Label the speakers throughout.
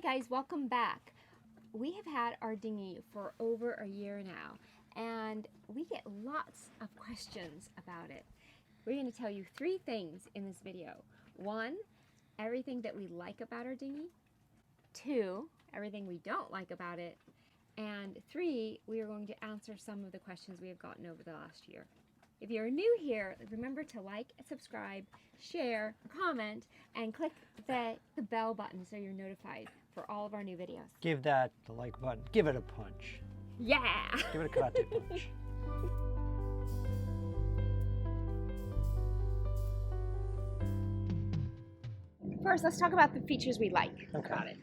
Speaker 1: Hi guys, welcome back. We have had our dinghy for over a year now, and we get lots of questions about it. We're going to tell you 3 things in this video. 1, everything that we like about our dinghy. 2, everything we don't like about it. And 3, we are going to answer some of the questions we have gotten over the last year. If you're new here, remember to like, subscribe, share, comment, and click the bell button so you're notified for all of our new videos.
Speaker 2: Give that the like button. Give it a punch.
Speaker 1: Yeah!
Speaker 2: Give it a karate punch.
Speaker 1: First, let's talk about the features we like about it.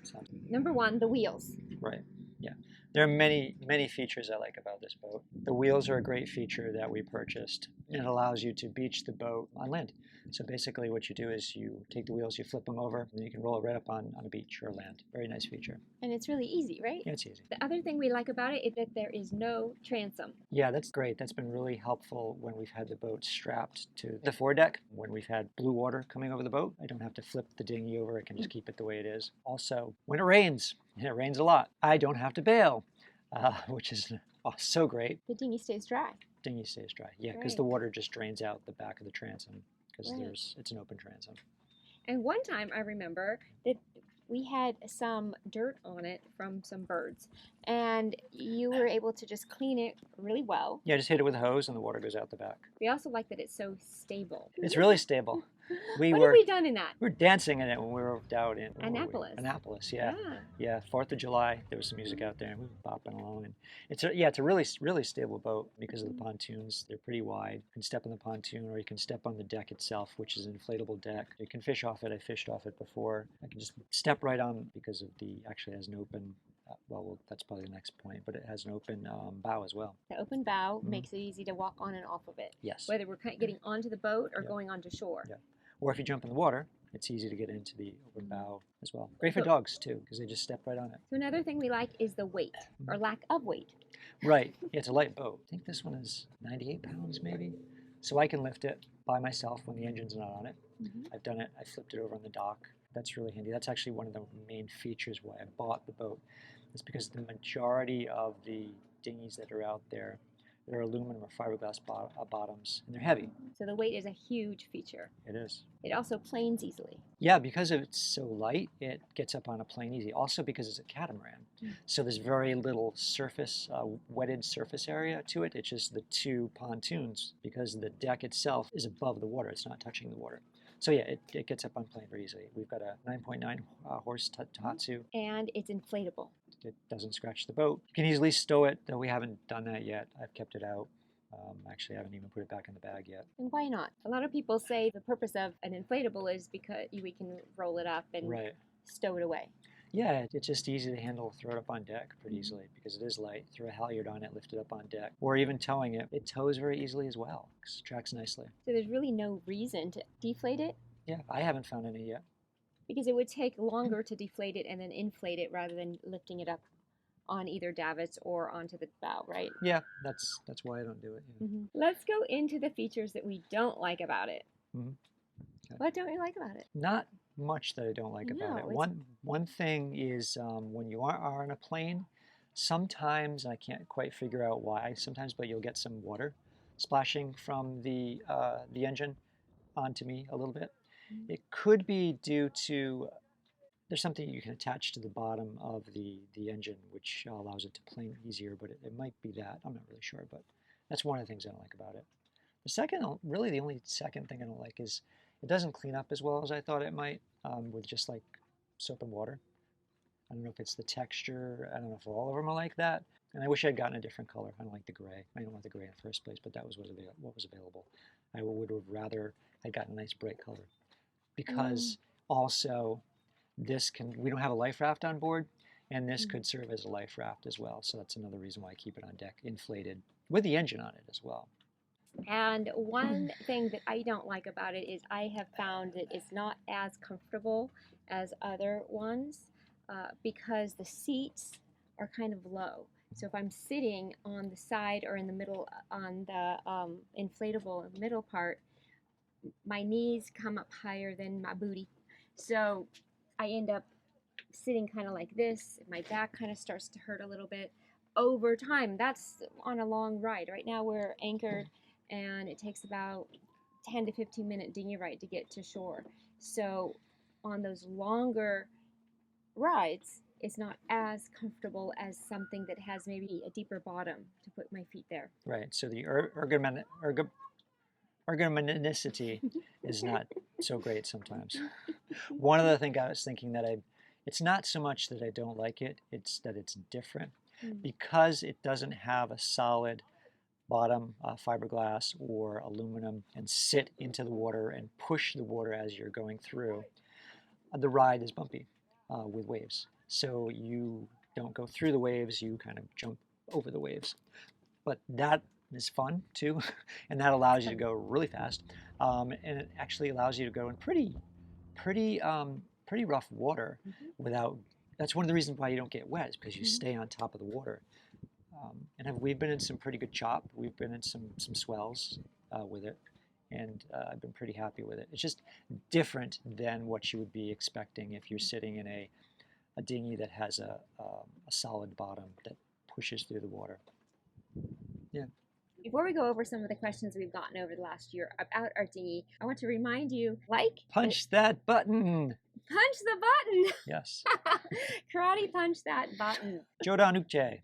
Speaker 1: Number 1, the wheels.
Speaker 2: Right. Yeah. There are many features I like about this boat. The wheels are a great feature that we purchased. It allows you to beach the boat on land. So basically what you do is you take the wheels, you flip them over, and then you can roll it right up on a beach or land. Very nice feature.
Speaker 1: And it's really easy, right?
Speaker 2: Yeah, it's easy.
Speaker 1: The other thing we like about it is that there is no transom.
Speaker 2: Yeah, that's great. That's been really helpful when we've had the boat strapped to the foredeck. When we've had blue water coming over the boat, I don't have to flip the dinghy over. I can just keep it the way it is. Also, when it rains, and it rains a lot, I don't have to bail, which is so great.
Speaker 1: The dinghy stays dry.
Speaker 2: Dinghy stays dry. Yeah, because
Speaker 1: Right.
Speaker 2: the water just drains out the back of the transom because
Speaker 1: Right.
Speaker 2: it's an open transom.
Speaker 1: And one time I remember that we had some dirt on it from some birds, and you were able to just clean it really well.
Speaker 2: Yeah, just hit it with a hose and the water goes out the back.
Speaker 1: We also like that it's so stable.
Speaker 2: It's really stable.
Speaker 1: What have we done in that?
Speaker 2: We were dancing in it when we were out in
Speaker 1: Annapolis.
Speaker 2: Annapolis, yeah. 4th of July. There was some music out there, and we were bopping along. And it's a really stable boat because of the pontoons. They're pretty wide. You can step on the pontoon, or you can step on the deck itself, which is an inflatable deck. You can fish off it. I fished off it before. I can just step right on because of actually has an open. Well, that's probably the next point, but it has an open bow as well.
Speaker 1: The open bow makes it easy to walk on and off of it.
Speaker 2: Yes.
Speaker 1: Whether we're getting onto the boat or going onto shore.
Speaker 2: Yeah. Or if you jump in the water, it's easy to get into the open bow as well. Great for dogs too, because they just step right on it.
Speaker 1: So another thing we like is the weight, or lack of weight.
Speaker 2: Right. Yeah, it's a light boat. I think this one is 98 pounds maybe. So I can lift it by myself when the engine's not on it. I've done it. I flipped it over on the dock. That's really handy. That's actually one of the main features why I bought the boat. It's because the majority of the dinghies that are out there, they're aluminum or fiberglass bottoms, and they're heavy.
Speaker 1: So the weight is a huge feature.
Speaker 2: It is.
Speaker 1: It also planes easily.
Speaker 2: Yeah, because it's so light, it gets up on a plane easy. Also because it's a catamaran. So there's very little surface, wetted surface area to it. It's just the 2 pontoons because the deck itself is above the water. It's not touching the water. So yeah, it gets up on plane very easily. We've got a 9.9 horse Tatsu.
Speaker 1: And it's inflatable.
Speaker 2: It doesn't scratch the boat. You can easily stow it, though we haven't done that yet. I've kept it out. Actually, I haven't even put it back in the bag yet.
Speaker 1: And why not? A lot of people say the purpose of an inflatable is because we can roll it up and stow it away.
Speaker 2: Yeah, it's just easy to handle, throw it up on deck pretty easily because it is light. Throw a halyard on it, lift it up on deck, or even towing it. It tows very easily as well because it tracks nicely.
Speaker 1: So there's really no reason to deflate it?
Speaker 2: Yeah, I haven't found any yet.
Speaker 1: Because it would take longer to deflate it and then inflate it rather than lifting it up on either davits or onto the bow, right?
Speaker 2: Yeah, that's why I don't do it. Yeah.
Speaker 1: Let's go into the features that we don't like about it.
Speaker 2: Okay.
Speaker 1: What don't you like about it?
Speaker 2: Not much that I don't like about it. One thing is when you are on a plane, sometimes, and I can't quite figure out why, sometimes, but you'll get some water splashing from the engine onto me a little bit. It could be due to there's something you can attach to the bottom of the engine which allows it to plane easier, but it might be that. I'm not really sure, but that's one of the things I don't like about it. The second, really the only second thing I don't like is it doesn't clean up as well as I thought it might with just like soap and water. I don't know if it's the texture. I don't know if all of them are like that. And I wish I'd gotten a different color. I don't like the gray. I didn't want the gray in the first place, but that was what was available. I would have rather had gotten a nice bright color. Because also we don't have a life raft on board, and this could serve as a life raft as well. So that's another reason why I keep it on deck, inflated, with the engine on it as well.
Speaker 1: And one thing that I don't like about it is I have found that it's not as comfortable as other ones because the seats are kind of low. So if I'm sitting on the side or in the middle on the inflatable middle part, my knees come up higher than my booty. So I end up sitting kind of like this, my back kind of starts to hurt a little bit. Over time, that's on a long ride. Right now we're anchored and it takes about 10 to 15 minute dinghy ride to get to shore. So on those longer rides, it's not as comfortable as something that has maybe a deeper bottom to put my feet there.
Speaker 2: Right, so the ergonomicity is not so great sometimes. One other thing I was thinking that it's not so much that I don't like it, it's that it's different. Because it doesn't have a solid bottom fiberglass or aluminum and sit into the water and push the water as you're going through, the ride is bumpy with waves. So you don't go through the waves, you kind of jump over the waves. But that is fun too, and that allows you to go really fast, and it actually allows you to go in pretty rough water without. That's one of the reasons why you don't get wet, is because you stay on top of the water. And we've been in some pretty good chop. We've been in some swells with it, and I've been pretty happy with it. It's just different than what you would be expecting if you're sitting in a dinghy that has a solid bottom that pushes through the water. Yeah.
Speaker 1: Before we go over some of the questions we've gotten over the last year about our dinghy, I want to remind you,
Speaker 2: punch that button.
Speaker 1: Punch the button.
Speaker 2: Yes.
Speaker 1: Karate punch that button.
Speaker 2: Jodan Uche.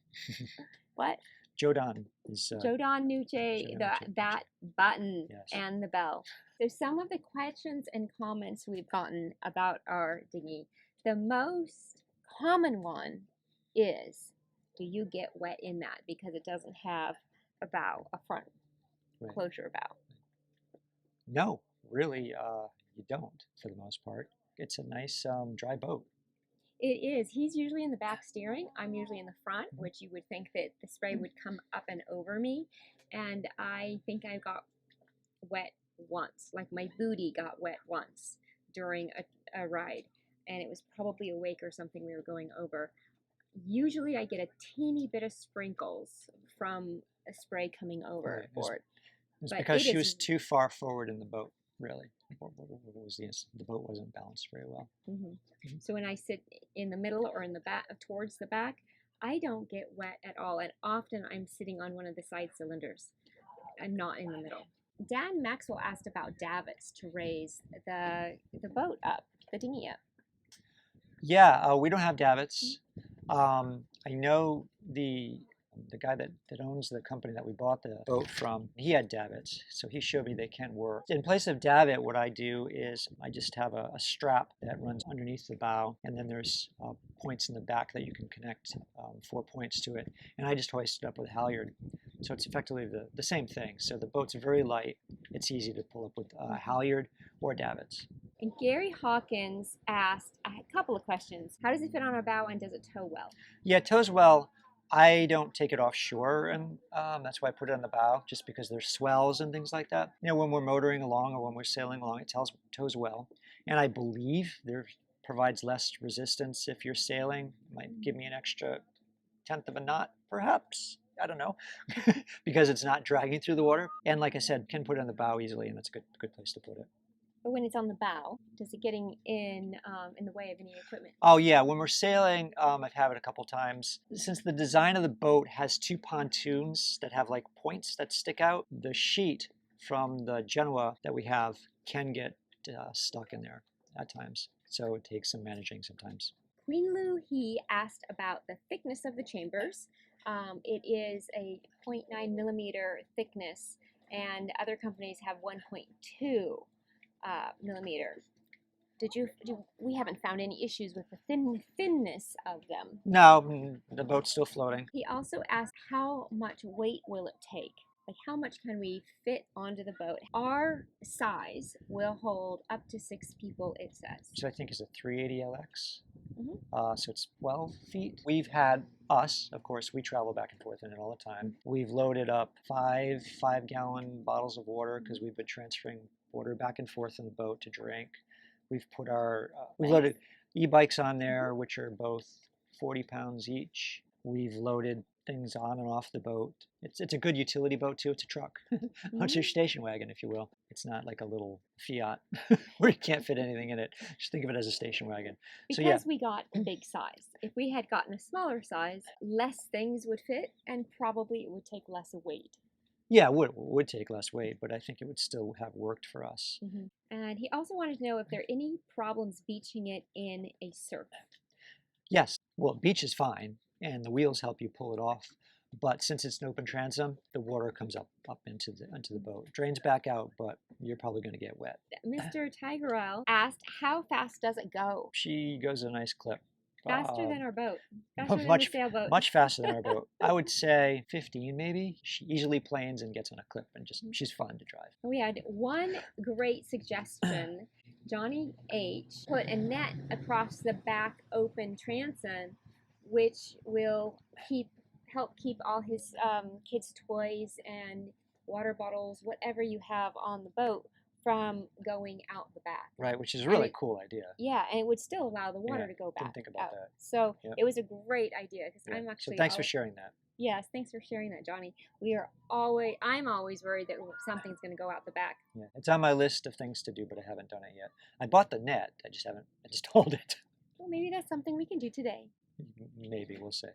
Speaker 1: What?
Speaker 2: Jodan is
Speaker 1: Jodan Nuche, that button,
Speaker 2: yes.
Speaker 1: And the bell. So some of the questions and comments we've gotten about our dinghy, the most common one is, do you get wet in that? Because it doesn't have a bow, a front closure bow.
Speaker 2: No, really, you don't for the most part. It's a nice dry boat.
Speaker 1: It is. He's usually in the back steering. I'm usually in the front, which you would think that the spray would come up and over me. And I think I got wet once, like my booty got wet once during a ride. And it was probably a wake or something we were going over. Usually I get a teeny bit of sprinkles from a spray coming over board.
Speaker 2: It's because she was too far forward in the boat, really. The boat wasn't balanced very well.
Speaker 1: So when I sit in the middle or in the back, towards the back, I don't get wet at all. And often I'm sitting on one of the side cylinders. I'm not in the middle. Dan Maxwell asked about davits to raise the boat up, the dinghy up.
Speaker 2: Yeah, we don't have davits. I know the guy that owns the company that we bought the boat from, he had davits, so he showed me they can work. In place of davit, what I do is I just have a strap that runs underneath the bow, and then there's points in the back that you can connect 4 points to it, and I just hoist it up with a halyard. So it's effectively the same thing. So the boat's very light. It's easy to pull up with a halyard or davits.
Speaker 1: And Gary Hawkins asked a couple of questions. How does it fit on our bow, and does it tow well? Yeah, it
Speaker 2: tows well. I don't take it offshore, and that's why I put it on the bow, just because there's swells and things like that. You know, when we're motoring along or when we're sailing along, it tows well. And I believe there provides less resistance if you're sailing. It might give me an extra 1/10 of a knot, perhaps. I don't know, because it's not dragging through the water. And like I said, can put it on the bow easily, and that's a good place to put it.
Speaker 1: But when it's on the bow, does it getting in the way of any equipment?
Speaker 2: Oh yeah, when we're sailing, I've had it a couple times. Since the design of the boat has 2 pontoons that have like points that stick out, the sheet from the Genoa that we have can get stuck in there at times. So it takes some managing sometimes.
Speaker 1: Queen Lou, he asked about the thickness of the chambers. It is a 0.9 millimeter thickness, and other companies have 1.2 millimeter. We haven't found any issues with the thinness of them.
Speaker 2: No, the boat's still floating.
Speaker 1: He also asked, how much weight will it take? Like, how much can we fit onto the boat? Our size will hold up to 6 people, it says.
Speaker 2: Which I think is a 380LX. So it's 12 feet. We've had of course, we travel back and forth in it all the time. We've loaded up 5-gallon bottles of water because we've been transferring water back and forth in the boat to drink. We've put we've loaded e-bikes on there, which are both 40 pounds each. We've loaded things on and off the boat. It's a good utility boat too. It's a truck. It's your station wagon, if you will. It's not like a little Fiat where you can't fit anything in it. Just think of it as a station wagon.
Speaker 1: Because we got a big size. If we had gotten a smaller size, less things would fit, and probably it would take less weight.
Speaker 2: Yeah, it would take less weight, but I think it would still have worked for us.
Speaker 1: And he also wanted to know if there are any problems beaching it in a surf.
Speaker 2: Yes, well, beach is fine, and the wheels help you pull it off. But since it's an open transom, the water comes up into the boat. It drains back out, but you're probably going to get wet.
Speaker 1: Mr. Tigerell asked, how fast does it go?
Speaker 2: She goes at a nice clip.
Speaker 1: Faster than our boat. Faster than the sailboat.
Speaker 2: Much faster than our boat. I would say 15 maybe. She easily planes and gets on a clip, and she's fun to drive.
Speaker 1: We had one great suggestion. Johnny H. put a net across the back open transom, which will help keep all his kids' toys and water bottles, whatever you have on the boat, from going out the back.
Speaker 2: Right, which is a really cool idea.
Speaker 1: Yeah, and it would still allow the water to go back.
Speaker 2: Didn't think about that.
Speaker 1: So it was a great idea because I'm actually.
Speaker 2: So thanks for sharing that.
Speaker 1: Yes, thanks for sharing that, Johnny. I'm always worried that something's going to go out the back.
Speaker 2: Yeah, it's on my list of things to do, but I haven't done it yet. I bought the net. I just hold it.
Speaker 1: Well, maybe that's something we can do today.
Speaker 2: Maybe, we'll see.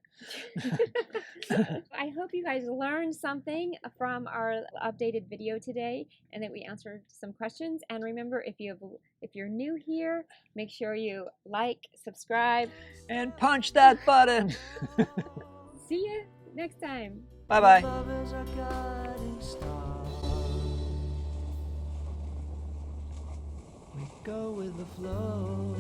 Speaker 1: I hope you guys learned something from our updated video today and that we answered some questions. And remember, if you're new here, make sure you like, subscribe,
Speaker 2: and punch that button.
Speaker 1: See you next time.
Speaker 2: Bye-bye.
Speaker 3: We go with the flow.